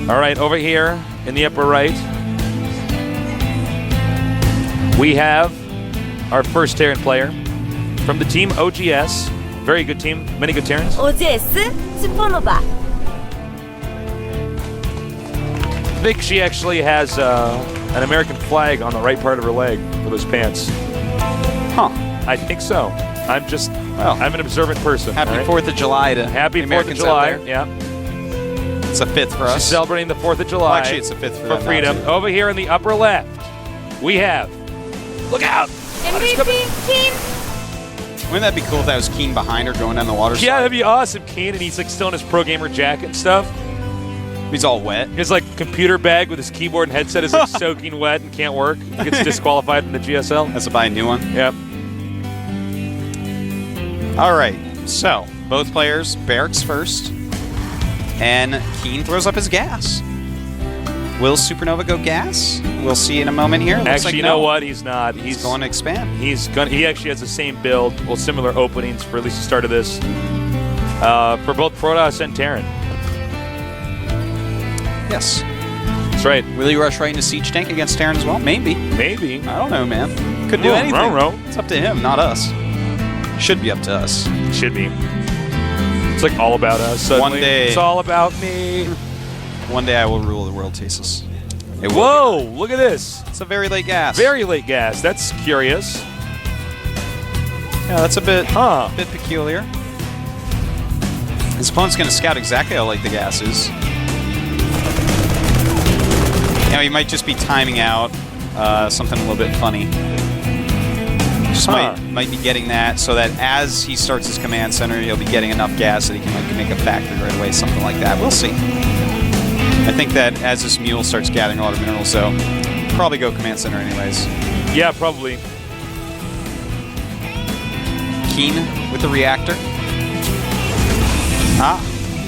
All right, over here in the upper right, we have our first Terran player from the team OGS. Very good team, many good Terrans. OGS SuperNova. I think she actually has an American flag on the right part of her leg for those pants. Huh. I think so. I'm an observant person. Happy right? 4th of July to Happy 4th of Americans July. out there. Yeah. It's a 5th for us. She's celebrating the 4th of July. Well, actually, it's a 5th for them freedom. now, too. Over here in the upper left, we have. Look out! MVP Keen. Wouldn't that be cool if that was Keen behind her going down the water slide? Yeah, that'd be awesome, Keen, and he's like still in his pro gamer jacket and stuff. He's all wet. His like computer bag with his keyboard and headset is like soaking wet and can't work. He gets disqualified in the GSL. Has to buy a new one. Yep. All right. So both players, Barracks first, and Keen throws up his gas. Will SuperNova go gas? We'll see in a moment here. Looks Actually, like you no. know what? He's not. He's going to expand. He actually has the same build, well, similar openings for at least the start of this, for both Protoss and Terran. Yes. That's right. Will he rush right into Siege Tank against Terran as well? Maybe. Maybe. I don't know, man. Could do anything. I don't know. It's up to him, not us. Should be up to us. It should be. It's like all about us. Suddenly. One day. It's all about me. One day I will rule the world, Tasis. It will Whoa, look at this. It's a very late gas. Very late gas. That's curious. Yeah, that's a bit, Huh. bit peculiar. His opponent's going to scout exactly how late the gas is. You know, he might just be timing out something a little bit funny. Just might be getting that so that as he starts his command center, he'll be getting enough gas that he can like make a factory right away, something like that. We'll see. I think that as this mule starts gathering a lot of minerals, so probably go command center anyways. Yeah, probably. Keen with the reactor.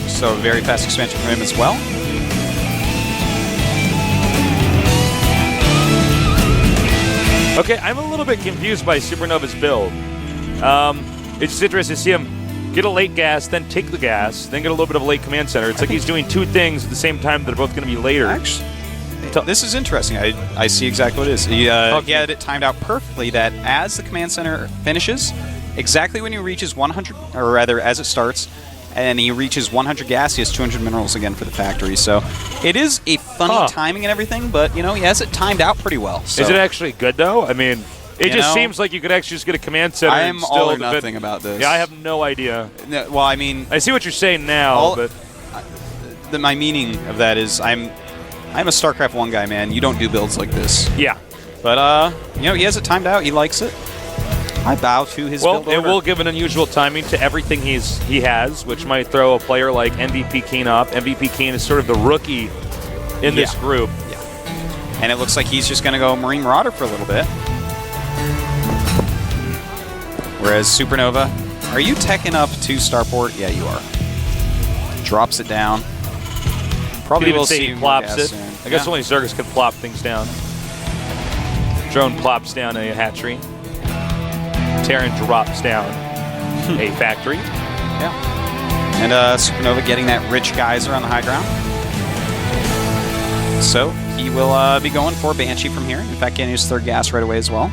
So very fast expansion from him as well. Okay, I'm a little bit confused by SuperNova's build. It's just interesting to see him get a late gas, then take the gas, then get a little bit of a late command center. It's like he's doing two things at the same time that are both going to be later. Actually, this is interesting. I see exactly what it is. He had it timed out perfectly that as the command center finishes, exactly when he reaches 100, or rather as it starts, and he reaches 100 gas, he has 200 minerals again for the factory. So it is a funny timing and everything, but you know, he has it timed out pretty well. So. Is it actually good though? I mean, it just seems like you could actually just get a command center. I am and still all or nothing about this. Yeah, I have no idea. No, well, I mean, I see what you're saying now, but my meaning of that is I'm a StarCraft 1 guy, man. You don't do builds like this. yeah. But you know, he has it timed out. He likes it. I bow to his build order. It will give an unusual timing to everything he has, which might throw a player like MVP Keen up. MVP Keen is sort of the rookie in this group. Yeah. And it looks like he's just going to go Marine Marauder for a little bit. Whereas SuperNova, are you teching up to Starport? Yeah, you are. Drops it down. Probably will see he plops it. soon. I guess only Zergus can plop things down. Drone plops down a hatchery. Terran drops down a factory. Yeah. And SuperNova getting that rich geyser on the high ground. So he will be going for Banshee from here. In fact, getting his third gas right away as well.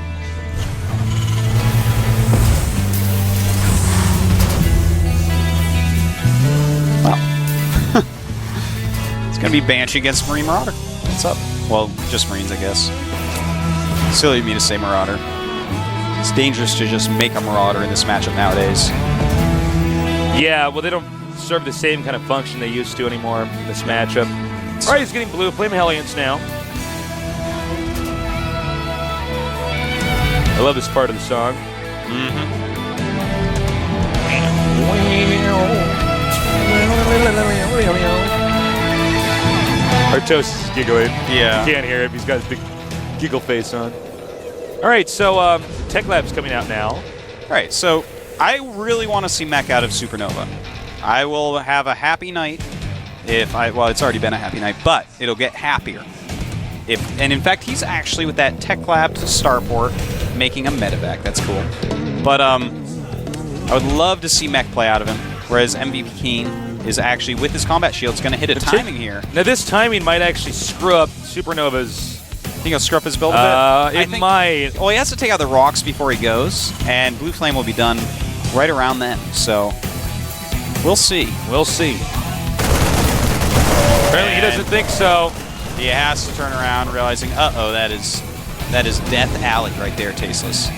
It's going to be Banshee against Marine Marauder. What's up? Well, just Marines, I guess. Silly of me to say Marauder. It's dangerous to just make a Marauder in this matchup nowadays. Yeah, well, they don't serve the same kind of function they used to anymore in this matchup. All right, he's getting blue. Flame Hellions now. I love this part of the song. Artos is giggling. Yeah. You can't hear him. He's got his big giggle face on. All right, so Tech Lab's coming out now. All right, so I really want to see mech out of SuperNova. I will have a happy night if well, it's already been a happy night, but it'll get happier. And in fact, he's actually with that Tech Lab to Starport making a medevac. That's cool. But I would love to see mech play out of him, whereas MVP Keen is actually, with his combat shield, it's going to hit a timing here. Now, this timing might actually screw up SuperNova's... I think he'll screw up his build a bit. It might. Well, he has to take out the rocks before he goes, and Blue Flame will be done right around then. So, we'll see. We'll see. Apparently he doesn't think so. He has to turn around, realizing, uh-oh, that is Death Alley right there, Tasteless.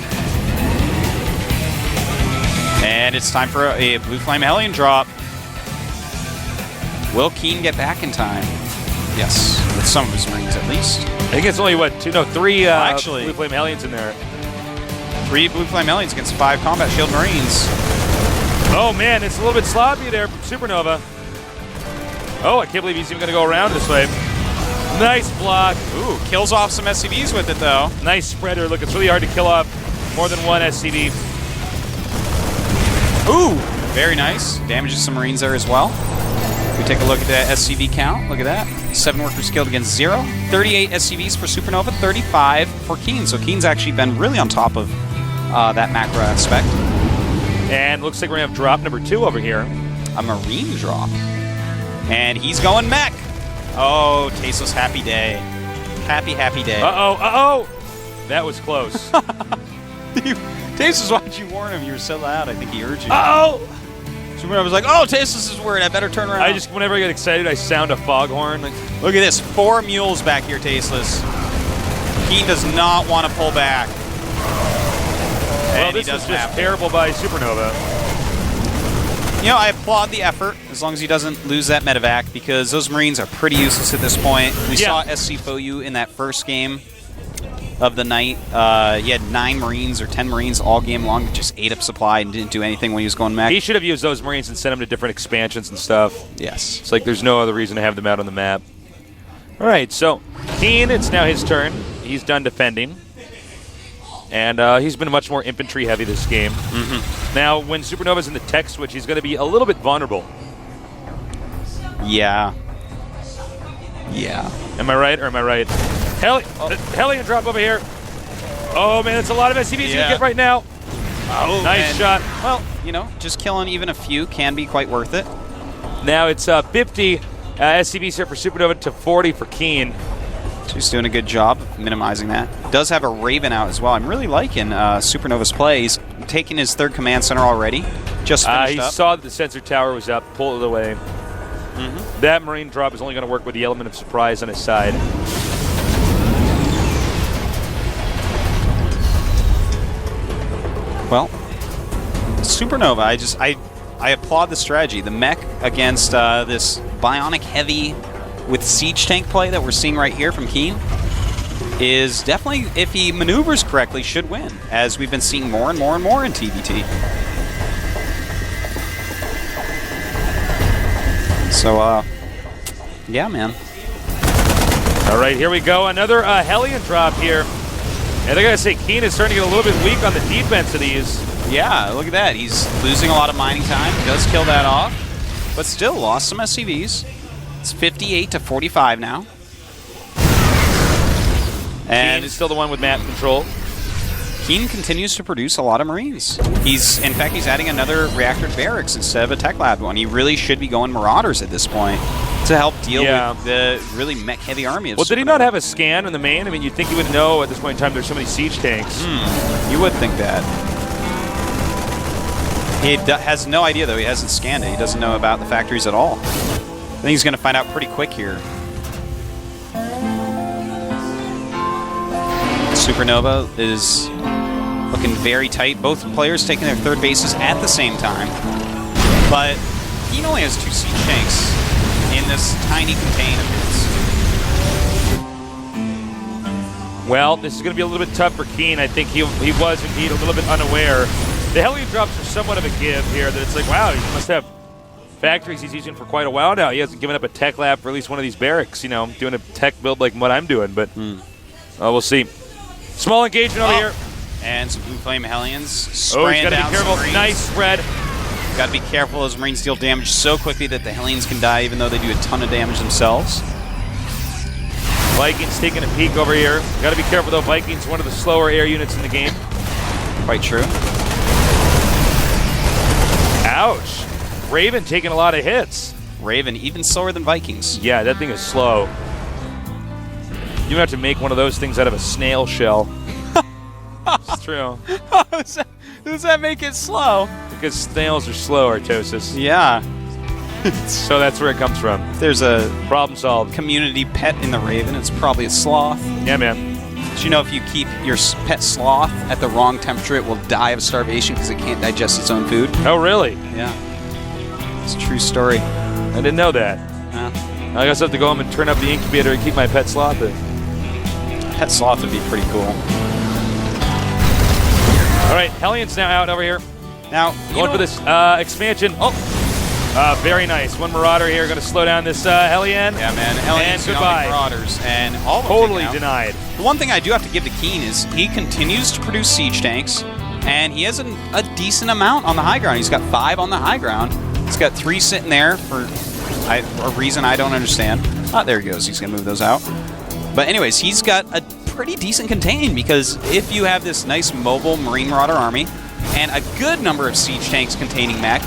And it's time for a Blue Flame Hellion drop. Will Keen get back in time? Yes, with some of his Marines at least. I think it's only, three actually, Blue Flame Hellions in there. 3 Blue Flame Hellions against 5 Combat Shield Marines. Oh, man, it's a little bit sloppy there from SuperNova. Oh, I can't believe he's even going to go around this way. Nice block. Ooh, kills off some SCVs with it, though. Nice spreader. Look, it's really hard to kill off more than one SCV. Ooh, very nice. Damages some Marines there as well. We take a look at the SCV count. Look at that. 7 workers killed against 0. 38 SCVs for SuperNova, 35 for Keen. So Keen's actually been really on top of that macro aspect. And looks like we're going to have drop number 2 over here. A Marine drop. And he's going mech. Oh, Tasteless, happy day. Happy, happy day. Uh-oh, uh-oh. That was close. Tasteless, why'd you warn him? You were so loud, I think he heard you. Uh-oh. SuperNova was like, oh, Tasteless is worried. I better turn around. Whenever I get excited, I sound a foghorn. Like, look at this. 4 mules back here, Tasteless. Keen does not want to pull back. well, this is just terrible by SuperNova. You know, I applaud the effort, as long as he doesn't lose that medevac, because those Marines are pretty useless at this point. We saw SC Foyu in that first game of the night. He had 9 Marines or 10 Marines all game long that just ate up supply and didn't do anything when he was going mech. He should have used those Marines and sent them to different expansions and stuff. Yes. It's like there's no other reason to have them out on the map. All right, so Keen, it's now his turn. He's done defending. And he's been much more infantry-heavy this game. Now, when SuperNova's in the tech switch, he's going to be a little bit vulnerable. Yeah. Yeah. Am I right or am I right? Hellion drop over here. Oh, man, that's a lot of SCVs you can get right now. Oh, nice shot. Well, you know, just killing even a few can be quite worth it. Now it's 50 SCVs here for SuperNova to 40 for Keen. He's doing a good job of minimizing that. Does have a Raven out as well. I'm really liking SuperNova's plays. Taking his 3rd command center already. Just finished he up. saw that the sensor tower was up, pulled it away. That Marine drop is only going to work with the element of surprise on his side. Well, SuperNova, I applaud the strategy. The mech against this bionic heavy with siege tank play that we're seeing right here from Keen is definitely, if he maneuvers correctly, should win, as we've been seeing more and more and more in TVT. So, yeah, man. All right, here we go. Another Hellion drop here. And I got to say, Keen is starting to get a little bit weak on the defense of these. Yeah, look at that. He's losing a lot of mining time. Does kill that off, but still lost some SCVs. It's 58 to 45 now. And Keen is still the one with map control. Keen continues to produce a lot of Marines. In fact, he's adding another reactor barracks instead of a tech lab one. He really should be going Marauders at this point to help deal with the really mech-heavy army of Well, did he not have a scan in the main? I mean, you'd think he would know at this point in time there's so many siege tanks. You would think that. He has no idea, though. He hasn't scanned it. He doesn't know about the factories at all. I think he's going to find out pretty quick here. SuperNova is looking very tight. Both players taking their 3rd bases at the same time. But he only has 2 siege tanks in this tiny contain of his. Well, this is going to be a little bit tough for Keen. I think he was indeed a little bit unaware. The Hellion drops are somewhat of a give here, that it's like, wow, he must have factories he's using for quite a while now. He hasn't given up a tech lab for at least one of these barracks, you know, doing a tech build like what I'm doing, but we'll see. Small engagement over here. And some Blue Flame Hellions He's spraying got to down be careful. some Marines. Nice spread. Got to be careful as Marines deal damage so quickly that the Hellions can die, even though they do a ton of damage themselves. Vikings taking a peek over here. Got to be careful, though. Vikings, one of the slower air units in the game. Quite true. Ouch. Raven taking a lot of hits. Raven, even slower than Vikings. Yeah, that thing is slow. You have to make one of those things out of a snail shell. It's true. Does that make it slow? Because snails are slow, Artosis. Yeah. So that's where it comes from. There's a Problem solved. community pet in the Raven. It's probably a sloth. Yeah, man. Did you know if you keep your pet sloth at the wrong temperature, it will die of starvation because it can't digest its own food? Oh, really? Yeah. It's a true story. I didn't know that. Yeah. I guess I have to go home and turn up the incubator and keep my pet sloth in. Pet sloth would be pretty cool. All right, Hellion's now out over here. Now, Going for this expansion. Oh, very nice. One Marauder here, going to slow down this Hellion. Yeah, man. Hellion's And goodbye. Marauders, and all of them Totally taken out. denied. The one thing I do have to give to Keen is he continues to produce siege tanks, and he has a decent amount on the high ground. He's got 5 on the high ground. He's got 3 sitting there for a reason I don't understand. Oh, there he goes. He's going to move those out. But anyways, he's got a pretty decent contain, because if you have this nice mobile Marine Marauder army and a good number of siege tanks containing mech,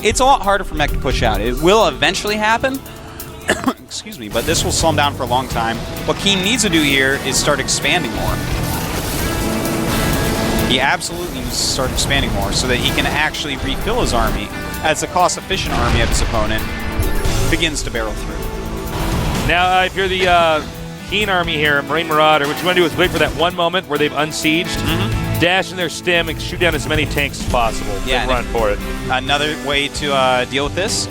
it's a lot harder for mech to push out. It will eventually happen, excuse me, but this will slow him down for a long time. What Keen needs to do here is start expanding more. He absolutely needs to start expanding more so that he can actually refill his army as the cost-efficient army of his opponent begins to barrel through. Now, if you're the Keen army here, Marine Marauder, what you want to do is wait for that one moment where they've unsieged, dash in their stem, and shoot down as many tanks as possible. Yeah, and run for it. Another way to deal with this,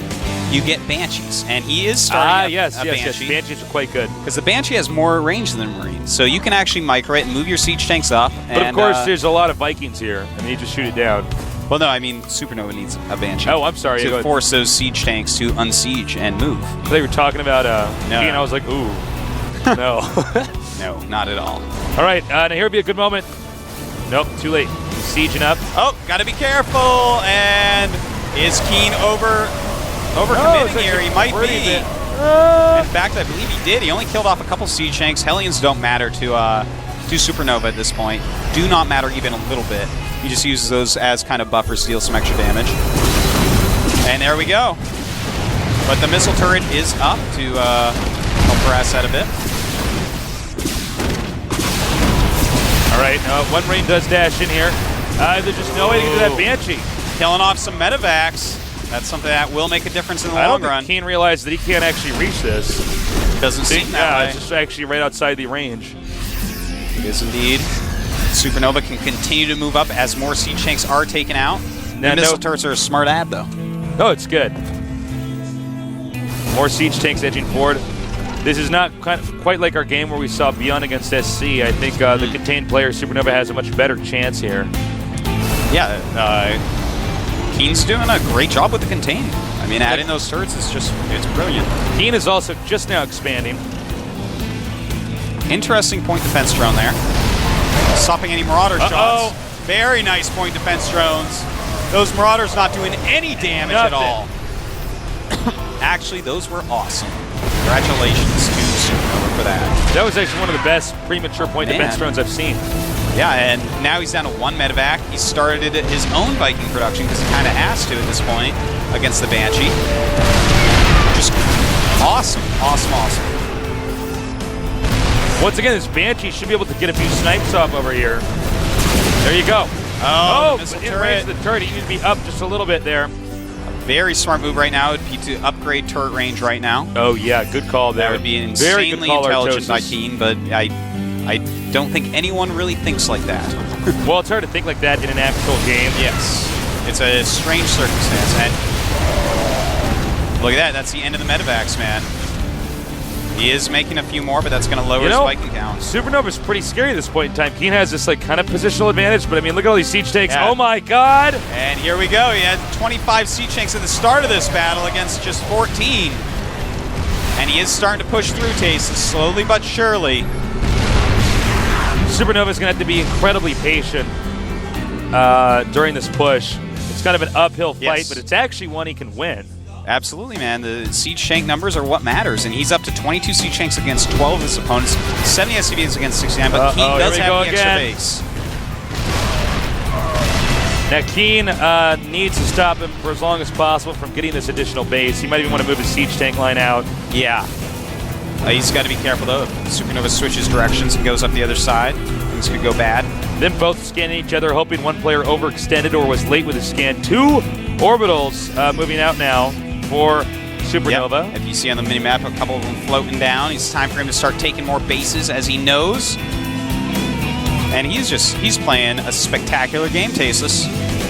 you get Banshees, and he is starting yes, a yes. Banshee. Banshees are quite good. Because the Banshee has more range than the Marine, so you can actually micro it and move your siege tanks up. But of course, there's a lot of Vikings here, and you just shoot it down. well, no, I mean SuperNova needs a Banshee. Oh, I'm sorry. To force those siege tanks to unsiege and move. I thought you were talking about No. Keen. I was like, ooh, no. No, not at all. All right, now here would be a good moment. Nope, too late. Sieging up. Oh, gotta be careful! And is Keen overcommitting here? He might be. In fact, I believe he did. He only killed off a couple siege tanks. Hellions don't matter to SuperNova at this point. Do not matter even a little bit. He just uses those as kind of buffers to deal some extra damage. And there we go. But the missile turret is up to help harass that a bit. All right, one Marine does dash in here. There's just no way to get to that Banshee. Killing off some medevacs. That's something that will make a difference in the I long don't run. think Keen realized that he can't actually reach this. Doesn't seem that way. It's just actually right outside the range. It is indeed. SuperNova can continue to move up as more siege tanks are taken out. Now, The missile turrets are a smart ad, though. Oh, it's good. More siege tanks edging forward. This is not quite like our game where we saw Beyond against SC. I think the contained player, SuperNova, has a much better chance here. Yeah, Keen's doing a great job with the contain. I mean, adding those turrets is it's brilliant. Keen is also just now expanding. Interesting point defense drone there. Stopping any Marauder shots. Very nice point defense drones. Those Marauders not doing any damage at all. Actually, those were awesome. Congratulations to SuperNova for that. That was actually one of the best premature point defense drones I've seen. Yeah, and now he's down to 1 medevac. He started his own Viking production because he kind of has to at this point against the Banshee. Just awesome, awesome, awesome. Once again, this Banshee should be able to get a few snipes off over here. There you go. Oh, but in range of the turret, he needs to be up just a little bit there. Very smart move right now would be to upgrade turret range right now. Oh, yeah, good call there. That would be Very insanely good call, intelligent by Artosis. Keen, but I don't think anyone really thinks like that. Well, it's hard to think like that in an actual game. Yes. It's a strange circumstance. And look at that. That's the end of the medevacs, man. He is making a few more, but that's going to lower his Viking count. SuperNova's pretty scary at this point in time. Keen has this kind of positional advantage, but I mean, look at all these siege tanks. Yeah. Oh my God! And here we go. He had 25 siege tanks at the start of this battle against just 14. And he is starting to push through Taste, slowly but surely. SuperNova's going to have to be incredibly patient during this push. It's kind of an uphill fight, but it's actually one he can win. Absolutely, man. The siege tank numbers are what matters, and he's up to 22 siege tanks against 12 of his opponents, 70 SCVs against 69, but Keen does have the extra base. Now, Keen needs to stop him for as long as possible from getting this additional base. He might even want to move his siege tank line out. Yeah. He's got to be careful, though. If SuperNova switches directions and goes up the other side, things could go bad. Then both scanning each other, hoping one player overextended or was late with his scan. 2 orbitals moving out now for SuperNova. Yep. If you see on the minimap, a couple of them floating down. It's time for him to start taking more bases, as he knows. And he's playing a spectacular game, Tasteless.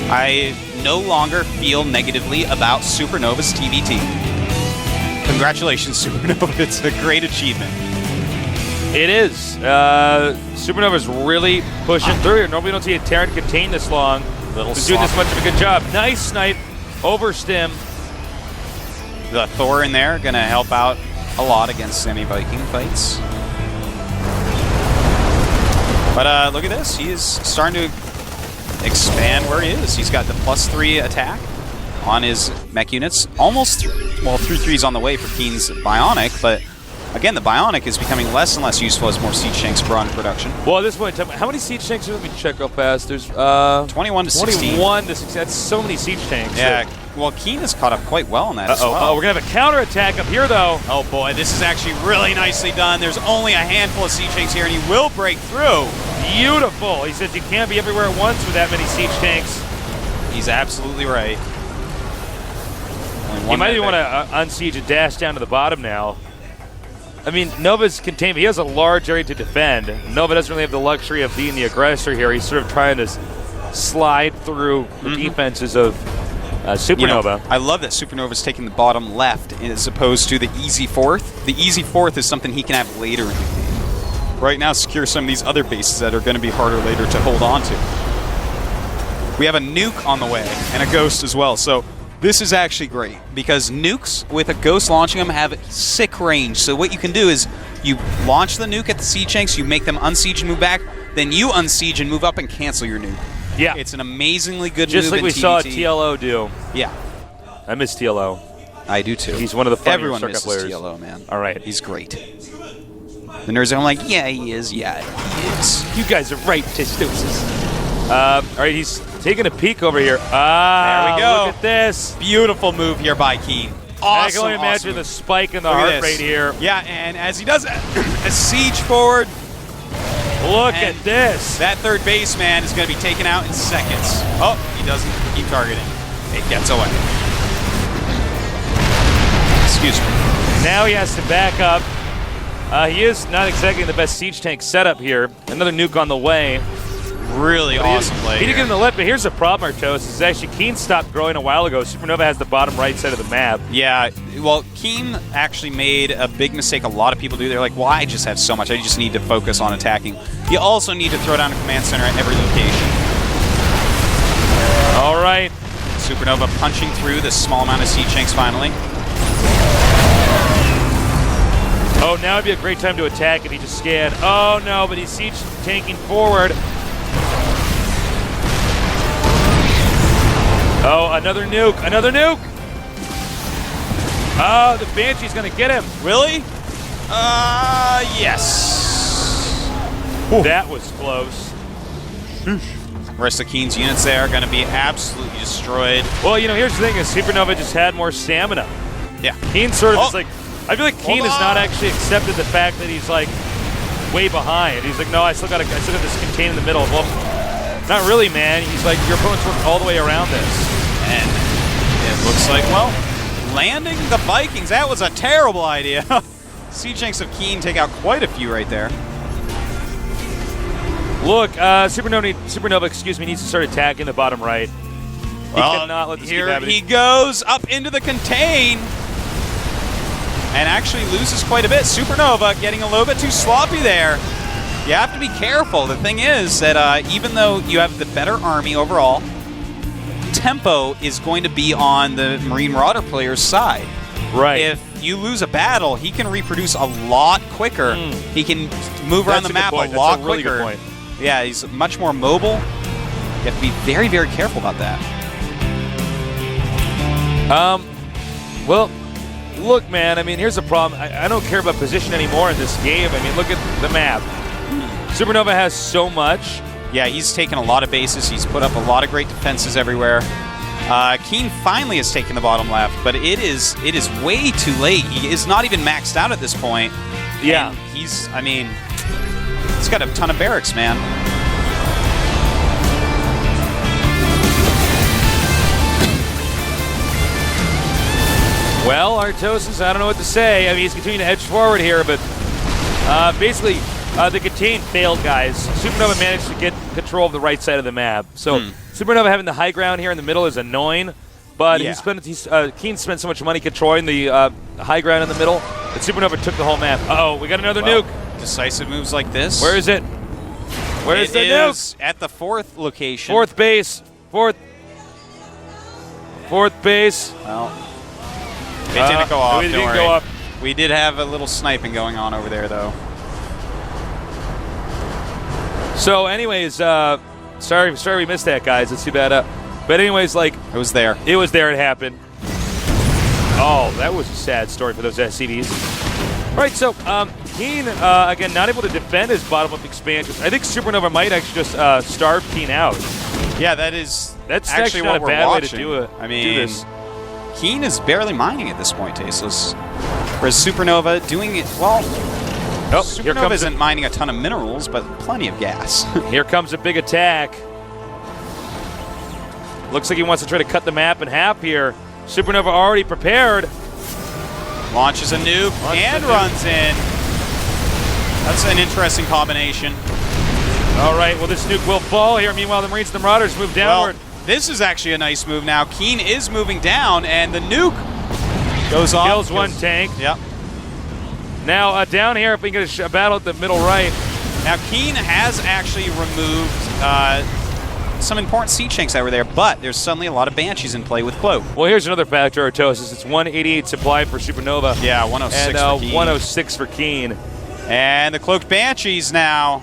I no longer feel negatively about SuperNova's TVT. Congratulations, SuperNova. It's a great achievement. It is. SuperNova's really pushing through here. Normally we don't see a Terran contain this long. He's doing this much of a good job. Nice snipe over Stim. The Thor in there going to help out a lot against semi-Viking fights. But look at this. He is starting to expand where he is. He's got the +3 attack on his mech units. Almost, well, 3/3's on the way for Keen's Bionic, but again, the Bionic is becoming less and less useful as more siege tanks are brought into production. Well, at this point in time, how many siege tanks? Let me check real fast. There's 21 to 16. 21 to 16. That's so many siege tanks. Yeah, well, Keen has caught up quite well on that as well. Oh, we're going to have a counterattack up here, though. Oh, boy, this is actually really nicely done. There's only a handful of siege tanks here, and he will break through. Beautiful. He says you can't be everywhere at once with that many siege tanks. He's absolutely right. He might even want to unsiege and dash down to the bottom now. I mean, Nova's contained. He has a large area to defend. Nova doesn't really have the luxury of being the aggressor here. He's sort of trying to slide through the defenses of SuperNova. You know, I love that SuperNova's taking the bottom left as opposed to the easy fourth. The easy fourth is something he can have later in the game. Right now, secure some of these other bases that are going to be harder later to hold on to. We have a nuke on the way and a ghost as well. So this is actually great because nukes with a ghost launching them have sick range. So what you can do is you launch the nuke at the siege tanks, you make them unsiege and move back, then you unsiege and move up and cancel your nuke. Yeah. It's an amazingly good just move like in we TVT. saw TLO do. Yeah. I miss TLO. I do too. He's one of the funniest Everyone Starcraft misses players. TLO, man. All right. He's great. The nerds are like, yeah, he is. Yeah, he is. You guys are right, Testosis. All right, he's taking a peek over here. Ah, there we go. Look at this. Beautiful move here by Keen. Awesome. I can only imagine the spike in the heart rate here. Yeah, and as he does a siege forward. Look at this. That third baseman is going to be taken out in seconds. Oh, he doesn't keep targeting. It gets away. Excuse me. Now he has to back up. He is not exactly in the best siege tank setup here. Another nuke on the way. Really awesome play. He didn't get in the lip, but here's the problem, Artos. Is actually Keen stopped growing a while ago. SuperNova has the bottom right side of the map. Yeah, well, Keen actually made a big mistake a lot of people do. They're like, well, I just have so much. I just need to focus on attacking. You also need to throw down a command center at every location. All right. SuperNova punching through this small amount of siege tanks finally. Oh, now would be a great time to attack if he just scanned. Oh, no, but he's siege tanking forward. Oh, another nuke. Another nuke. Oh, the Banshee's going to get him. Really? Yes. That was close. The rest of Keen's units there are going to be absolutely destroyed. Well, you know, here's the thing is SuperNova just had more stamina. Yeah. Keen sort of is like, I feel like Keen Hold has on. not actually accepted the fact that he's like way behind. He's like, no, I still got this contain in the middle. Well, not really, man. He's like, your opponent's worked all the way around this. And it looks like, well, landing the Vikings, that was a terrible idea. Siege tanks of Keen take out quite a few right there. Look, SuperNova, excuse me, needs to start attacking the bottom right. He cannot let this keep here happening. he goes up into the contain. And actually loses quite a bit. SuperNova getting a little bit too sloppy there. You have to be careful. The thing is that even though you have the better army overall, tempo is going to be on the Marine Marauder player's side. Right. If you lose a battle, he can reproduce a lot quicker. He can move around the map a lot really quicker. Good point. Yeah, he's much more mobile. You have to be very, very careful about that. Well, look, man, I mean, here's the problem. I don't care about position anymore in this game. I mean, look at the map. SuperNova has so much. Yeah, he's taken a lot of bases. He's put up a lot of great defenses everywhere. Keen finally has taken the bottom left, but it is way too late. He is not even maxed out at this point. Yeah. And he's got a ton of barracks, man. Well, Artosis, I don't know what to say. I mean, he's continuing to edge forward here, but basically, the contain failed, guys. SuperNova managed to get control of the right side of the map. So SuperNova having the high ground here in the middle is annoying, but Keen spent so much money controlling the high ground in the middle that SuperNova took the whole map. Uh-oh, we got another nuke. Decisive moves like this. Where is it? Where is the nuke? At the 4th location. Fourth base. Fourth base. Well, it didn't go off. It didn't go up. We did have a little sniping going on over there, though. So, anyways, sorry we missed that, guys. It's too bad. But anyways, like it was there. It was there. It happened. Oh, that was a sad story for those SCVs. All right, so Keen again not able to defend his bottom up expansion. I think SuperNova might actually just starve Keen out. Yeah, that's actually not what a we're bad watching. way to do it. I mean, do this. Keen is barely mining at this point, Tasteless. Whereas SuperNova doing it well. Oh, SuperNova isn't mining a ton of minerals, but plenty of gas. Here comes a big attack. Looks like he wants to try to cut the map in half here. SuperNova already prepared. Launches a nuke and runs in. That's an interesting combination. All right, well, this nuke will fall here. Meanwhile, the Marines and the Marauders move downward. Well, this is actually a nice move now. Keen is moving down, and the nuke goes off. Kills one tank. Yep. Now, down here, if we can get a battle at the middle right. Now, Keen has actually removed some important siege tanks that were there, but there's suddenly a lot of Banshees in play with Cloak. Well, here's another factor, Artosis. It's 188 supply for SuperNova. Yeah, 106 and, for Keen. 106 for Keen. And the Cloaked Banshees now.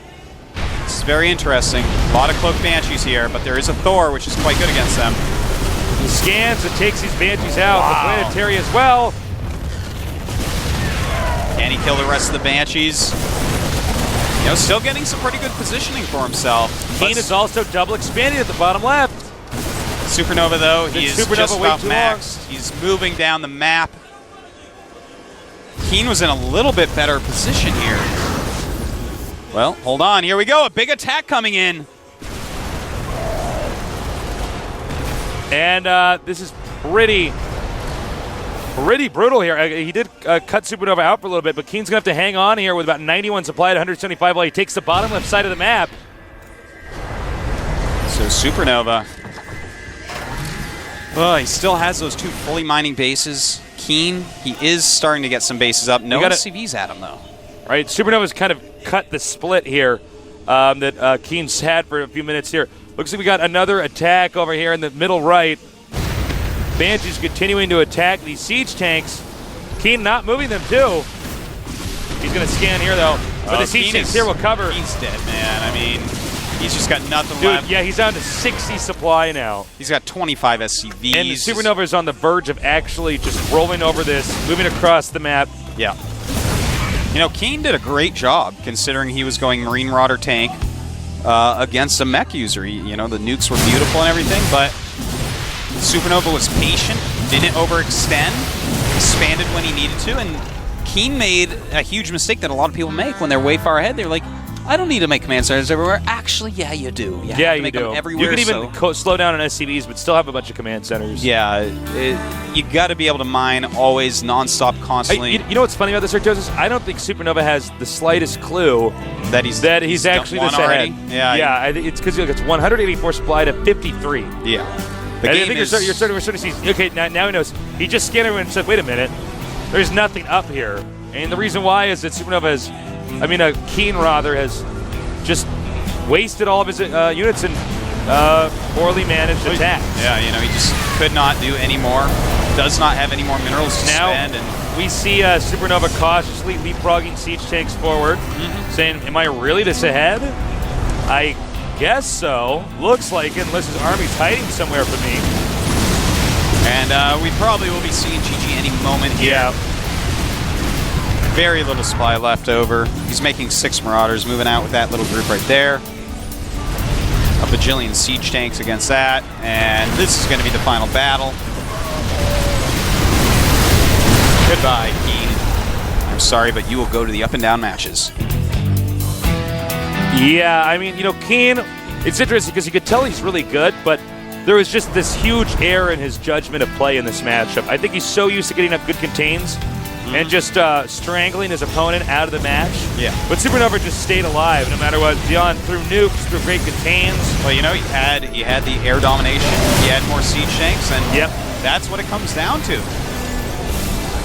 This is very interesting. A lot of Cloaked Banshees here, but there is a Thor, which is quite good against them. He scans and takes these Banshees out. Wow. The Planetary as well. Can he kill the rest of the Banshees? You know, still getting some pretty good positioning for himself. Keen is also double expanding at the bottom left. SuperNova, though, he is SuperNova just about way too maxed. long. He's moving down the map. Keen was in a little bit better position here. Well, hold on. Here we go. A big attack coming in. And this is pretty brutal here. He did cut SuperNova out for a little bit, but Keen's going to have to hang on here with about 91 supply at 175 while he takes the bottom left side of the map. So SuperNova. Oh, he still has those 2 fully mining bases. Keen, he is starting to get some bases up. No SCVs at him, though. Right, SuperNova's kind of cut the split here that Keen's had for a few minutes here. Looks like we got another attack over here in the middle right. Banshee's continuing to attack these siege tanks. Keen not moving them too. He's going to scan here though. But the siege tanks here will cover. He's dead, man. I mean, he's just got nothing Dude, left. yeah, he's down to 60 supply now. He's got 25 SCVs. And SuperNova is on the verge of actually just rolling over this, moving across the map. Yeah. You know, Keen did a great job considering he was going Marine Marauder tank against a mech user. You know, the nukes were beautiful and everything, but SuperNova was patient, didn't overextend, expanded when he needed to, and Keen made a huge mistake that a lot of people make when they're way far ahead. They're like, I don't need to make command centers everywhere. Actually, yeah, you do. You have to make them everywhere. You can even slow down on SCVs, but still have a bunch of command centers. Yeah, you got to be able to mine always, nonstop, constantly. You know what's funny about this, Artosis? I don't think SuperNova has the slightest clue that he's actually this ahead. Yeah, I think it's because it's 184 supply to 53. Yeah. I think we're starting to see. Okay, now he knows. He just scanned everyone and said, "Wait a minute, there's nothing up here." And the reason why is that SuperNova has, Keen rather, has just wasted all of his units in poorly managed attacks. Yeah, you know, he just could not do any more. Does not have any more minerals to spend. And we see SuperNova cautiously leapfrogging siege tanks forward, saying, "Am I really this ahead? I guess so. Looks like it, unless his army's hiding somewhere from me." And we probably will be seeing GG any moment here. Yeah. Very little supply left over. He's making 6 Marauders, moving out with that little group right there. a bajillion siege tanks against that, and this is going to be the final battle. Goodbye, Keen. I'm sorry, but you will go to the up and down matches. Yeah, I mean, Keen, it's interesting because you could tell he's really good, but there was just this huge error in his judgment of play in this matchup. I think he's so used to getting up good contains and just strangling his opponent out of the match. Yeah. But SuperNova just stayed alive no matter what. Beyond through nukes, through great contains. Well, he had the air domination, he had more siege tanks, and that's what it comes down to.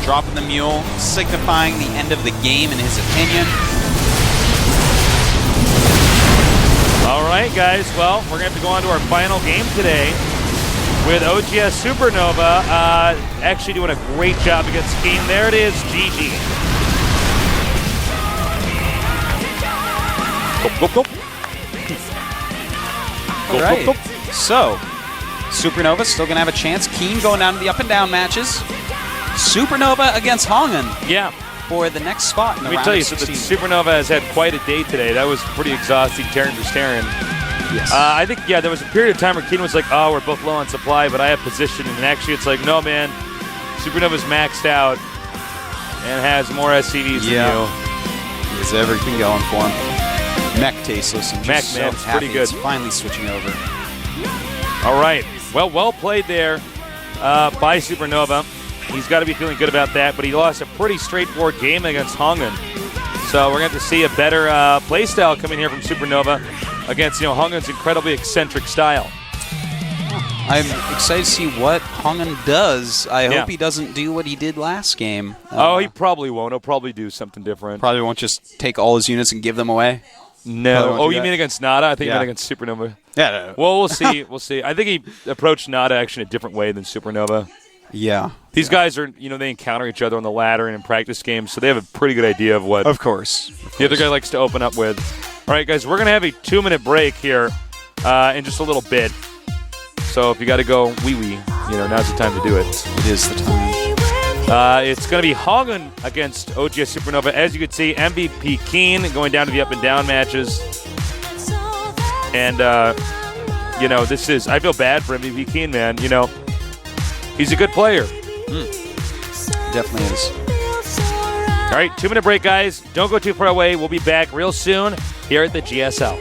Dropping the mule, signifying the end of the game in his opinion. All right, guys. Well, we're going to have to go on to our final game today with OGS SuperNova actually doing a great job against Keen. There it is, GG. Go. All right. So, SuperNova still going to have a chance. Keen going down to the up and down matches. SuperNova against Hongen. Yeah. For the next spot in the Let me tell you, so the SuperNova has had quite a day today. That was pretty exhausting, tearing for staring. Yes. I think, there was a period of time where Keen was like, oh, we're both low on supply, but I have position. And actually, it's like, no, man, SuperNova's maxed out and has more SCVs than you. He has everything going for him. Mech tasteless. And Mech, so man, it's happy pretty good. It's finally switching over. All right. Well played there by SuperNova. He's got to be feeling good about that, but he lost a pretty straightforward game against Hongen. So we're going to have to see a better play style coming here from SuperNova against Hongen's incredibly eccentric style. I'm excited to see what Hongen does. I hope he doesn't do what he did last game. He probably won't. He'll probably do something different. Probably won't just take all his units and give them away. No. Oh, you mean against Nada? I think you meant against SuperNova. Yeah. No. Well, we'll see. We'll see. I think he approached Nada actually in a different way than SuperNova. Yeah. These guys are, they encounter each other on the ladder and in practice games, so they have a pretty good idea of what Of course. the other guy likes to open up with. All right, guys, we're going to have a 2-minute break here in just a little bit. So if you got to go wee-wee, now's the time to do it. It is the time. It's going to be Hongen against OGS SuperNova. As you can see, MVP Keen going down to the up and down matches. And, this is, I feel bad for MVP Keen, man. He's a good player. Definitely is. All right, 2-minute break, guys. Don't go too far away. We'll be back real soon here at the GSL.